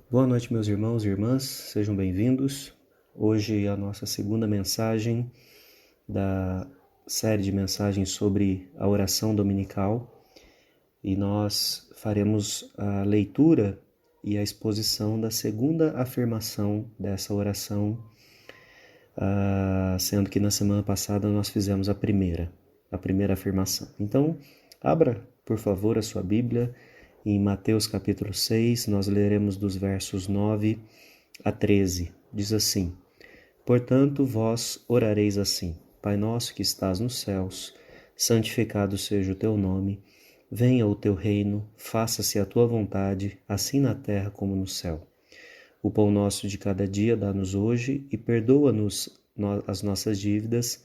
Boa noite, meus irmãos e irmãs, sejam bem-vindos. Hoje é a nossa segunda mensagem da série de mensagens sobre a oração dominical e nós faremos a leitura e a exposição da segunda afirmação dessa oração, sendo que na semana passada nós fizemos a primeira afirmação. Então, abra, por favor, a sua Bíblia. Em Mateus capítulo 6, nós leremos dos versos 9 a 13. Diz assim: Portanto, vós orareis assim: Pai nosso que estás nos céus, santificado seja o teu nome, venha o teu reino, faça-se a tua vontade, assim na terra como no céu. O pão nosso de cada dia dá-nos hoje e perdoa-nos as nossas dívidas,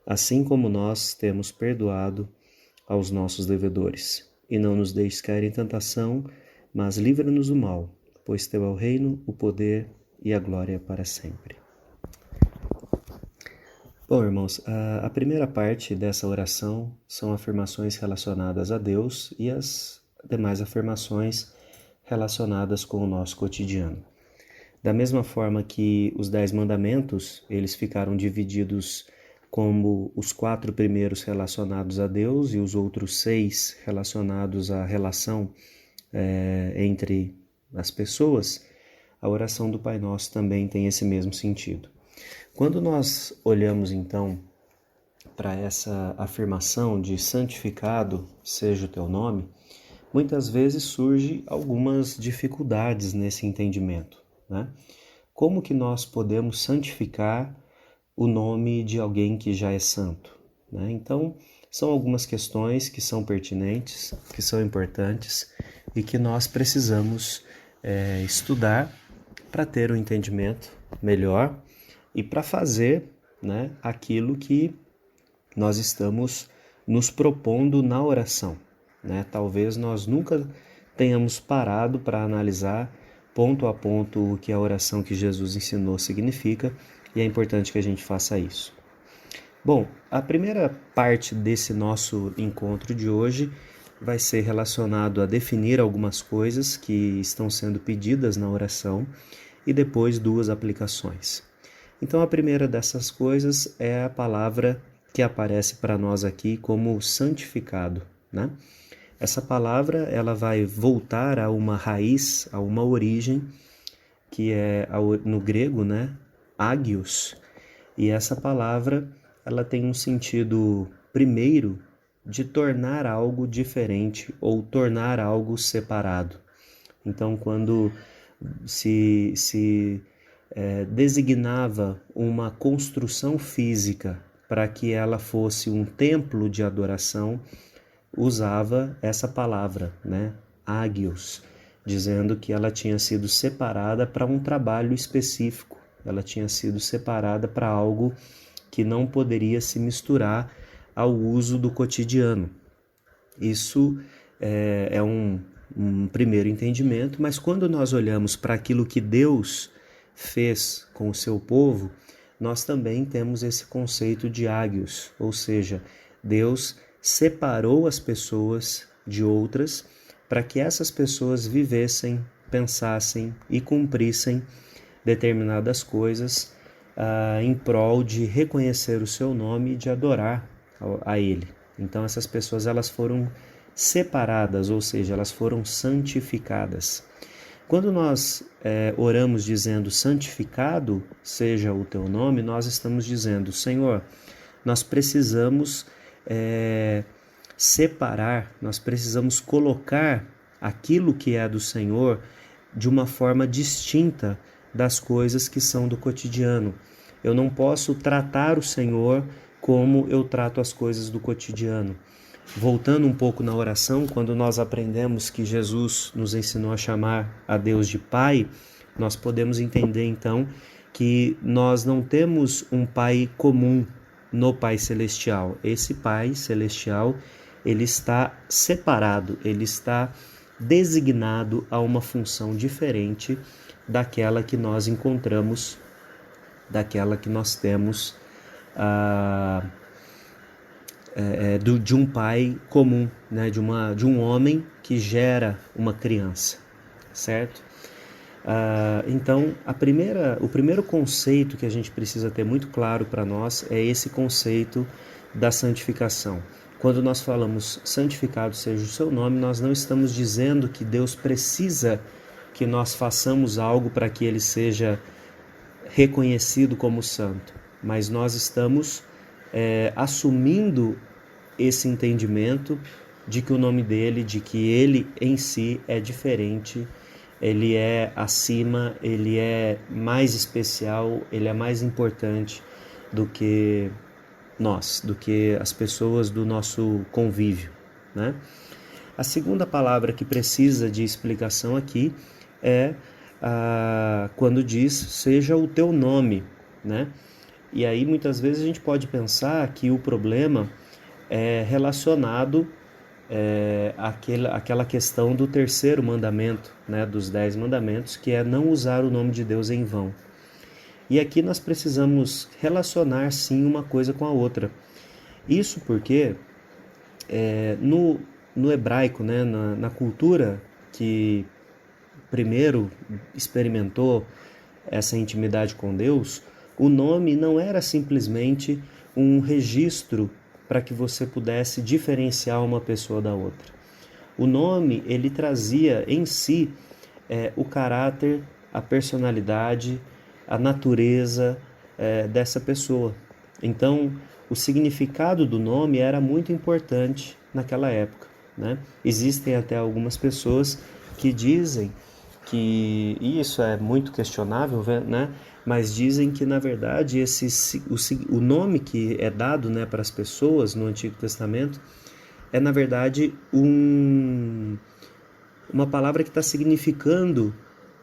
assim como nós temos perdoado aos nossos devedores. E não nos deixes cair em tentação, mas livra-nos do mal, pois teu é o reino, o poder e a glória para sempre. Bom, irmãos, a primeira parte dessa oração são afirmações relacionadas a Deus e as demais afirmações relacionadas com o nosso cotidiano. Da mesma forma que os 10 mandamentos, eles ficaram divididos como os 4 primeiros relacionados a Deus e os outros 6 relacionados à relação entre as pessoas, a oração do Pai Nosso também tem esse mesmo sentido. Quando nós olhamos então para essa afirmação de santificado seja o teu nome, muitas vezes surgem algumas dificuldades nesse entendimento, né? Como que nós podemos santificar o nome de alguém que já é santo, né? Então, são algumas questões que são pertinentes, que são importantes e que nós precisamos estudar para ter um entendimento melhor e para fazer, né, aquilo que nós estamos nos propondo na oração, né? Talvez nós nunca tenhamos parado para analisar ponto a ponto o que a oração que Jesus ensinou significa, e é importante que a gente faça isso. Bom, a primeira parte desse nosso encontro de hoje vai ser relacionado a definir algumas coisas que estão sendo pedidas na oração e depois 2 aplicações. Então, a primeira dessas coisas é a palavra que aparece para nós aqui como santificado, né? Essa palavra ela vai voltar a uma raiz, a uma origem, que é no grego, né? Hagios. E essa palavra ela tem um sentido primeiro de tornar algo diferente ou tornar algo separado. Então, quando se designava uma construção física para que ela fosse um templo de adoração, usava essa palavra, né? Hagios, dizendo que ela tinha sido separada para um trabalho específico, ela tinha sido separada para algo que não poderia se misturar ao uso do cotidiano. Isso é um primeiro entendimento, mas quando nós olhamos para aquilo que Deus fez com o seu povo, nós também temos esse conceito de hagios, ou seja, Deus separou as pessoas de outras para que essas pessoas vivessem, pensassem e cumprissem determinadas coisas em prol de reconhecer o seu nome e de adorar a Ele. Então essas pessoas elas foram separadas, ou seja, elas foram santificadas. Quando nós oramos dizendo santificado seja o teu nome, nós estamos dizendo, Senhor, nós precisamos separar, nós precisamos colocar aquilo que é do Senhor de uma forma distinta das coisas que são do cotidiano. Eu não posso tratar o Senhor como eu trato as coisas do cotidiano. Voltando um pouco na oração, quando nós aprendemos que Jesus nos ensinou a chamar a Deus de Pai, nós podemos entender então que nós não temos um Pai comum no Pai Celestial. Esse Pai Celestial, ele está separado, ele está designado a uma função diferente daquela que nós encontramos, daquela que nós temos de um pai comum, né? de um homem que gera uma criança, certo? Então, o primeiro conceito que a gente precisa ter muito claro para nós é esse conceito da santificação. Quando nós falamos santificado seja o seu nome, nós não estamos dizendo que Deus precisa que nós façamos algo para que ele seja reconhecido como santo, mas nós estamos assumindo esse entendimento de que o nome dele, de que ele em si é diferente, ele é acima, ele é mais especial, ele é mais importante do que nós, do que as pessoas do nosso convívio, né? A segunda palavra que precisa de explicação aqui é quando diz seja o teu nome, né? E aí muitas vezes a gente pode pensar que o problema é relacionado àquela questão do terceiro mandamento, né, dos 10 mandamentos, que é não usar o nome de Deus em vão. E aqui nós precisamos relacionar sim uma coisa com a outra. Isso porque no hebraico, né, na cultura que primeiro experimentou essa intimidade com Deus, o nome não era simplesmente um registro para que você pudesse diferenciar uma pessoa da outra. O nome, ele trazia em si o caráter, a personalidade, a natureza dessa pessoa. Então, o significado do nome era muito importante naquela época, né? Existem até algumas pessoas que dizem que, e isso é muito questionável, né? Mas dizem que, na verdade, o nome que é dado, né, para as pessoas no Antigo Testamento é, na verdade, uma palavra que está significando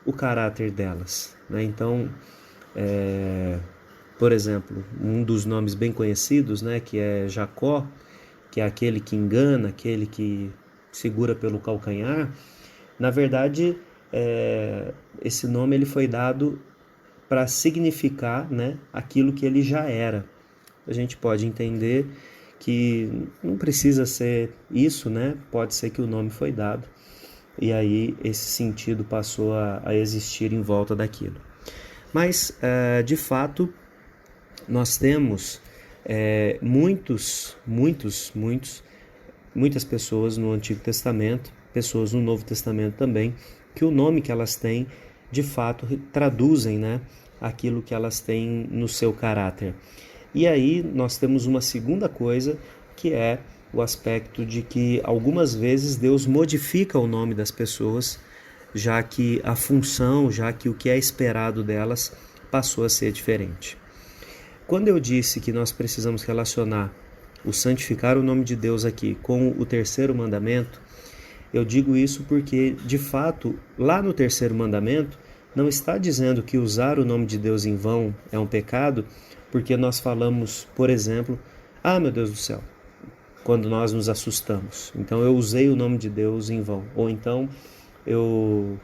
o caráter delas, né? Então, por exemplo, um dos nomes bem conhecidos, né, que é Jacó, que é aquele que engana, aquele que segura pelo calcanhar, na verdade, esse nome ele foi dado para significar, né, aquilo que ele já era. A gente pode entender que não precisa ser isso, né? Pode ser que o nome foi dado e aí esse sentido passou a existir em volta daquilo. Mas, de fato, nós temos muitas pessoas no Antigo Testamento, pessoas no Novo Testamento também, que o nome que elas têm, de fato, traduzem, né, aquilo que elas têm no seu caráter. E aí nós temos uma segunda coisa, que é o aspecto de que algumas vezes Deus modifica o nome das pessoas, já que a função, já que o que é esperado delas passou a ser diferente. Quando eu disse que nós precisamos relacionar o santificar o nome de Deus aqui com o terceiro mandamento, eu digo isso porque, de fato, lá no terceiro mandamento, não está dizendo que usar o nome de Deus em vão é um pecado, porque nós falamos, por exemplo, meu Deus do céu, quando nós nos assustamos. Então eu usei o nome de Deus em vão. Ou então eu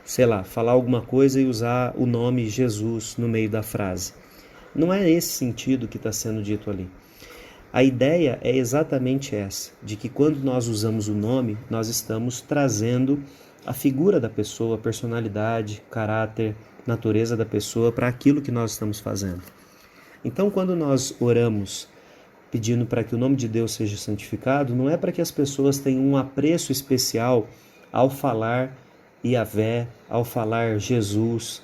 sei lá, falar alguma coisa e usar o nome Jesus no meio da frase. Não é esse sentido que está sendo dito ali. A ideia é exatamente essa, de que quando nós usamos o nome, nós estamos trazendo a figura da pessoa, a personalidade, caráter, natureza da pessoa para aquilo que nós estamos fazendo. Então, quando nós oramos pedindo para que o nome de Deus seja santificado, não é para que as pessoas tenham um apreço especial ao falar Yahvé, ao falar Jesus,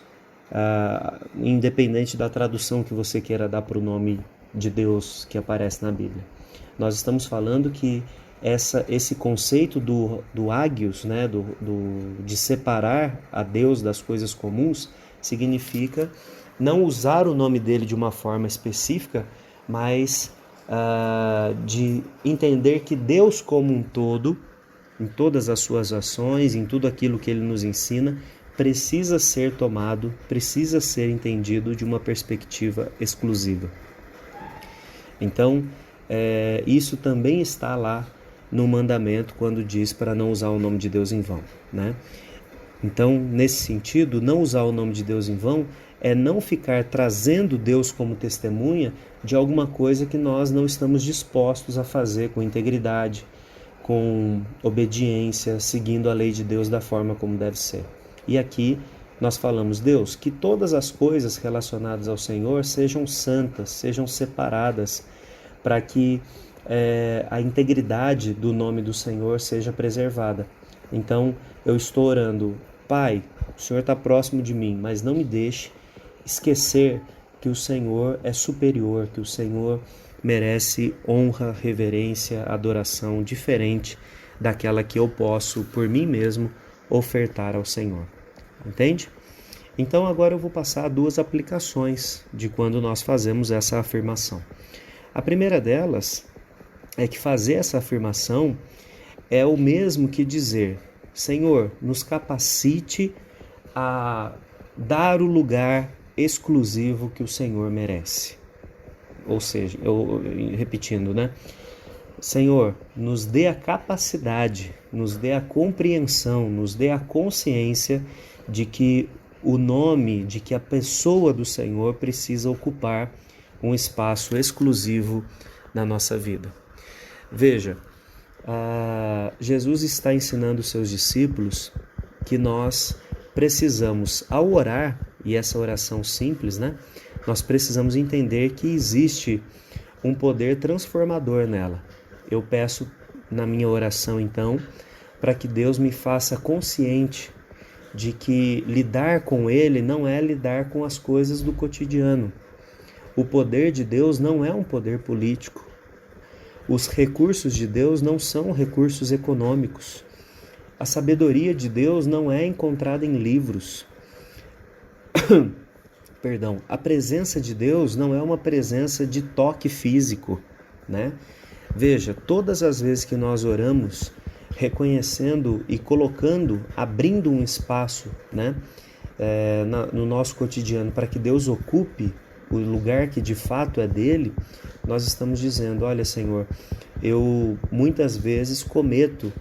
independente da tradução que você queira dar para o nome de Deus que aparece na Bíblia. Nós estamos falando que esse conceito do ágios, né, de separar a Deus das coisas comuns, significa não usar o nome dele de uma forma específica, mas de entender que Deus como um todo, em todas as suas ações, em tudo aquilo que ele nos ensina, precisa ser tomado, precisa ser entendido de uma perspectiva exclusiva. Então, isso também está lá no mandamento quando diz para não usar o nome de Deus em vão, né? Então, nesse sentido, não usar o nome de Deus em vão é não ficar trazendo Deus como testemunha de alguma coisa que nós não estamos dispostos a fazer com integridade, com obediência, seguindo a lei de Deus da forma como deve ser. E aqui nós falamos, Deus, que todas as coisas relacionadas ao Senhor sejam santas, sejam separadas, para que a integridade do nome do Senhor seja preservada. Então eu estou orando, Pai, o Senhor está próximo de mim, mas não me deixe esquecer que o Senhor é superior, que o Senhor merece honra, reverência, adoração diferente daquela que eu posso, por mim mesmo, ofertar ao Senhor. Entende? Então agora eu vou passar a 2 aplicações de quando nós fazemos essa afirmação. A primeira delas é que fazer essa afirmação é o mesmo que dizer, Senhor, nos capacite a dar o lugar exclusivo que o Senhor merece. Ou seja, repetindo, né? Senhor, nos dê a capacidade, nos dê a compreensão, nos dê a consciência de que o nome, de que a pessoa do Senhor precisa ocupar um espaço exclusivo na nossa vida. Veja, Jesus está ensinando os seus discípulos que nós precisamos, ao orar, e essa oração simples, né? Nós precisamos entender que existe um poder transformador nela. Eu peço na minha oração, então, para que Deus me faça consciente de que lidar com Ele não é lidar com as coisas do cotidiano. O poder de Deus não é um poder político. Os recursos de Deus não são recursos econômicos. A sabedoria de Deus não é encontrada em livros. Perdão, a presença de Deus não é uma presença de toque físico, né? Veja, todas as vezes que nós oramos, reconhecendo e colocando, abrindo um espaço, né, no nosso cotidiano para que Deus ocupe o lugar que de fato é dele, nós estamos dizendo, olha Senhor, eu muitas vezes cometo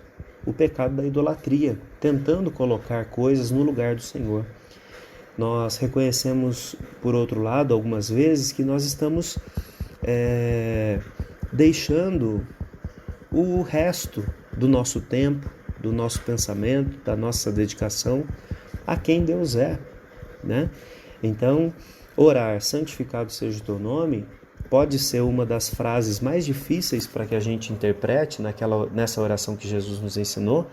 o pecado da idolatria, tentando colocar coisas no lugar do Senhor. Nós reconhecemos, por outro lado, algumas vezes que nós estamos deixando o resto do nosso tempo, do nosso pensamento, da nossa dedicação a quem Deus é, né? Então, orar, santificado seja o teu nome, pode ser uma das frases mais difíceis para que a gente interprete nessa oração que Jesus nos ensinou,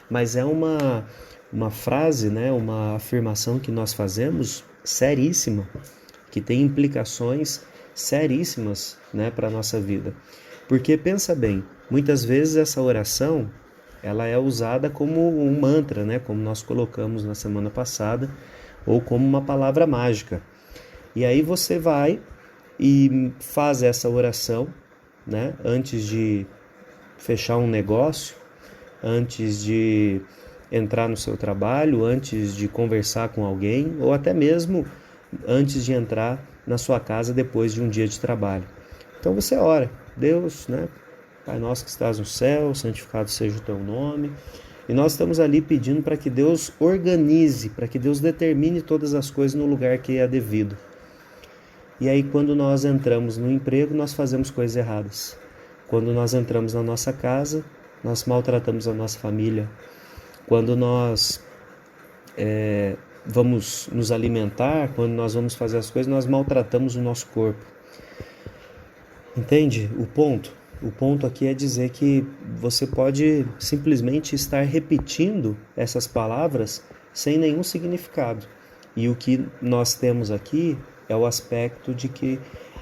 mas é uma frase, né, uma afirmação que nós fazemos seríssima, que tem implicações seríssimas, né, para a nossa vida. Porque pensa bem, muitas vezes essa oração ela é usada como um mantra, né, como nós colocamos na semana passada, ou como uma palavra mágica. E aí você vai e faz essa oração, né, antes de fechar um negócio, antes de entrar no seu trabalho, antes de conversar com alguém, ou até mesmo antes de entrar na sua casa depois de um dia de trabalho. Então você ora, Deus, né? Pai nosso que estás no céu, santificado seja o teu nome. E nós estamos ali pedindo para que Deus organize, para que Deus determine todas as coisas no lugar que é devido. E aí quando nós entramos no emprego, nós fazemos coisas erradas. Quando nós entramos na nossa casa, nós maltratamos a nossa família. Quando nós vamos nos alimentar, quando nós vamos fazer as coisas, nós maltratamos o nosso corpo. Entende o ponto? O ponto aqui é dizer que você pode simplesmente estar repetindo essas palavras sem nenhum significado. E o que nós temos aqui é o aspecto de que,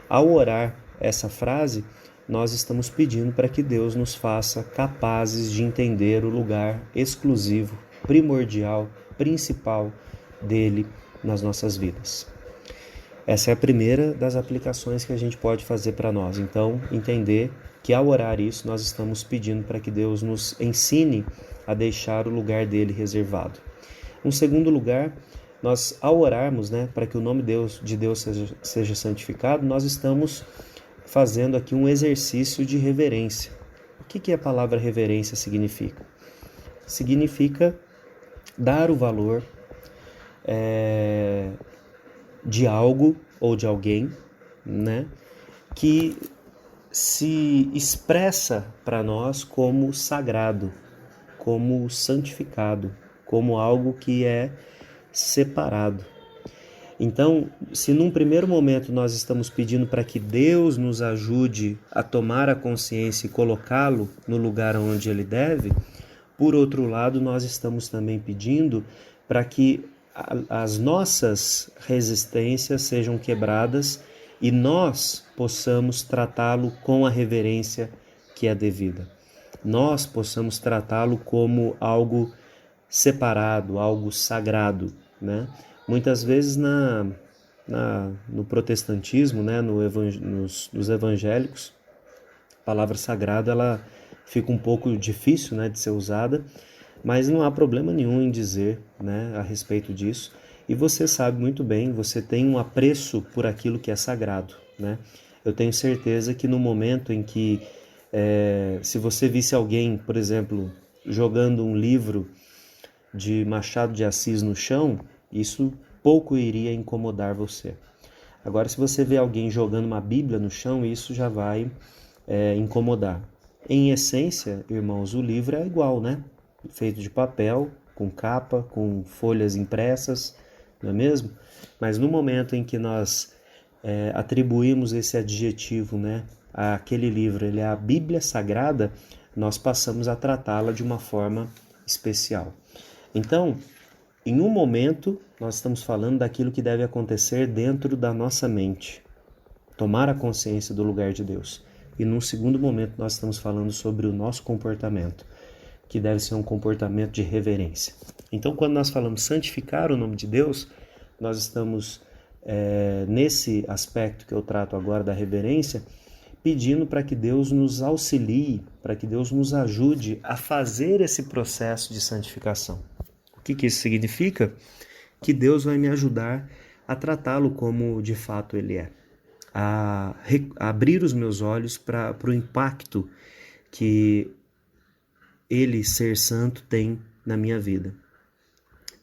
ao orar essa frase, nós estamos pedindo para que Deus nos faça capazes de entender o lugar exclusivo, primordial, principal dele nas nossas vidas. Essa é a primeira das aplicações que a gente pode fazer para nós. Então, entender que ao orar isso, nós estamos pedindo para que Deus nos ensine a deixar o lugar dele reservado. Um segundo lugar, nós ao orarmos, né, para que o nome de Deus seja santificado, nós estamos fazendo aqui um exercício de reverência. O que a palavra reverência significa? Significa dar o valor de algo ou de alguém, né, que se expressa para nós como sagrado, como santificado, como algo que é separado. Então, se num primeiro momento nós estamos pedindo para que Deus nos ajude a tomar a consciência e colocá-lo no lugar onde ele deve, por outro lado, nós estamos também pedindo para que as nossas resistências sejam quebradas e nós possamos tratá-lo com a reverência que é devida. Nós possamos tratá-lo como algo separado, algo sagrado, né? Muitas vezes no protestantismo, né, nos evangélicos, a palavra sagrada ela fica um pouco difícil, né, de ser usada, mas não há problema nenhum em dizer, né, a respeito disso. E você sabe muito bem, você tem um apreço por aquilo que é sagrado, né? Eu tenho certeza que no momento em que, se você visse alguém, por exemplo, jogando um livro de Machado de Assis no chão, isso pouco iria incomodar você. Agora, se você vê alguém jogando uma Bíblia no chão, isso já vai incomodar. Em essência, irmãos, o livro é igual, né? Feito de papel, com capa, com folhas impressas, não é mesmo? Mas no momento em que nós atribuímos esse adjetivo, né, àquele livro, ele é a Bíblia Sagrada, nós passamos a tratá-la de uma forma especial. Então, em um momento, nós estamos falando daquilo que deve acontecer dentro da nossa mente, tomar a consciência do lugar de Deus. E num segundo momento, nós estamos falando sobre o nosso comportamento, que deve ser um comportamento de reverência. Então, quando nós falamos santificar o nome de Deus, nós estamos, nesse aspecto que eu trato agora da reverência, pedindo para que Deus nos auxilie, para que Deus nos ajude a fazer esse processo de santificação. O que isso significa? Que Deus vai me ajudar a tratá-lo como de fato ele é. A abrir os meus olhos para o impacto que ele, ser santo, tem na minha vida.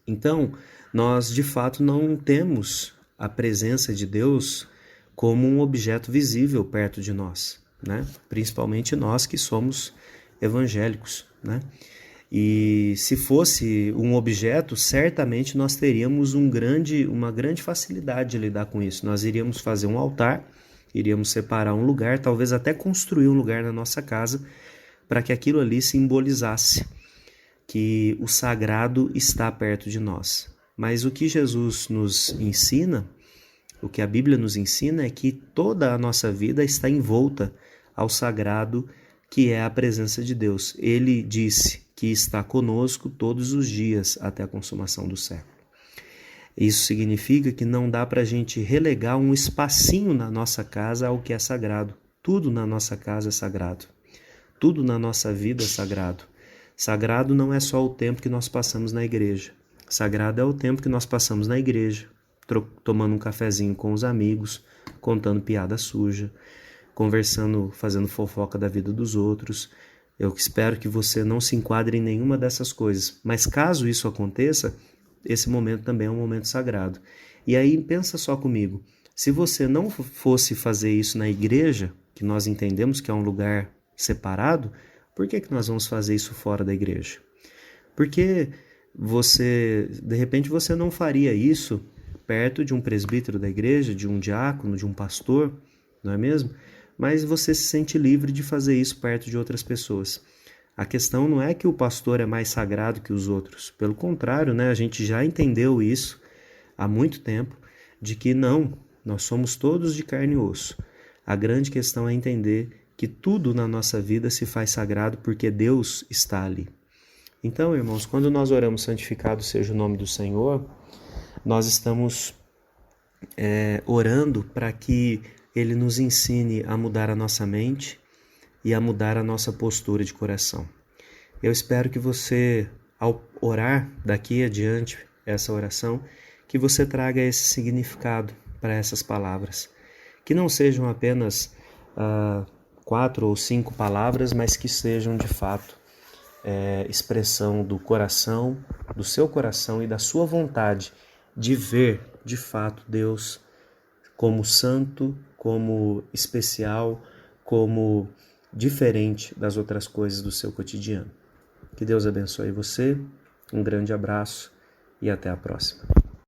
Então, nós de fato não temos a presença de Deus como um objeto visível perto de nós, né? Principalmente nós que somos evangélicos, né? E se fosse um objeto, certamente nós teríamos uma grande facilidade de lidar com isso. Nós iríamos fazer um altar, iríamos separar um lugar, talvez até construir um lugar na nossa casa, para que aquilo ali simbolizasse que o sagrado está perto de nós. Mas o que Jesus nos ensina, o que a Bíblia nos ensina é que toda a nossa vida está envolta ao sagrado que é a presença de Deus. Ele disse que está conosco todos os dias até a consumação do século. Isso significa que não dá para a gente relegar um espacinho na nossa casa ao que é sagrado. Tudo na nossa casa é sagrado. Tudo na nossa vida é sagrado. Sagrado não é só o tempo que nós passamos na igreja. Sagrado é o tempo que nós passamos na igreja, tomando um cafezinho com os amigos, contando piada suja, conversando, fazendo fofoca da vida dos outros. Eu espero que você não se enquadre em nenhuma dessas coisas. Mas caso isso aconteça, esse momento também é um momento sagrado. E aí pensa só comigo, se você não fosse fazer isso na igreja, que nós entendemos que é um lugar separado, por que nós vamos fazer isso fora da igreja? Porque de repente você não faria isso perto de um presbítero da igreja, de um diácono, de um pastor, não é mesmo? Mas você se sente livre de fazer isso perto de outras pessoas. A questão não é que o pastor é mais sagrado que os outros. Pelo contrário, né? A gente já entendeu isso há muito tempo, de que não, nós somos todos de carne e osso. A grande questão é entender que tudo na nossa vida se faz sagrado porque Deus está ali. Então, irmãos, quando nós oramos santificado seja o nome do Senhor, nós estamos orando para que Ele nos ensine a mudar a nossa mente e a mudar a nossa postura de coração. Eu espero que você, ao orar daqui adiante essa oração, que você traga esse significado para essas palavras. Que não sejam apenas 4 ou 5 palavras, mas que sejam de fato expressão do coração, do seu coração e da sua vontade de ver de fato Deus como santo, como especial, como diferente das outras coisas do seu cotidiano. Que Deus abençoe você, um grande abraço e até a próxima.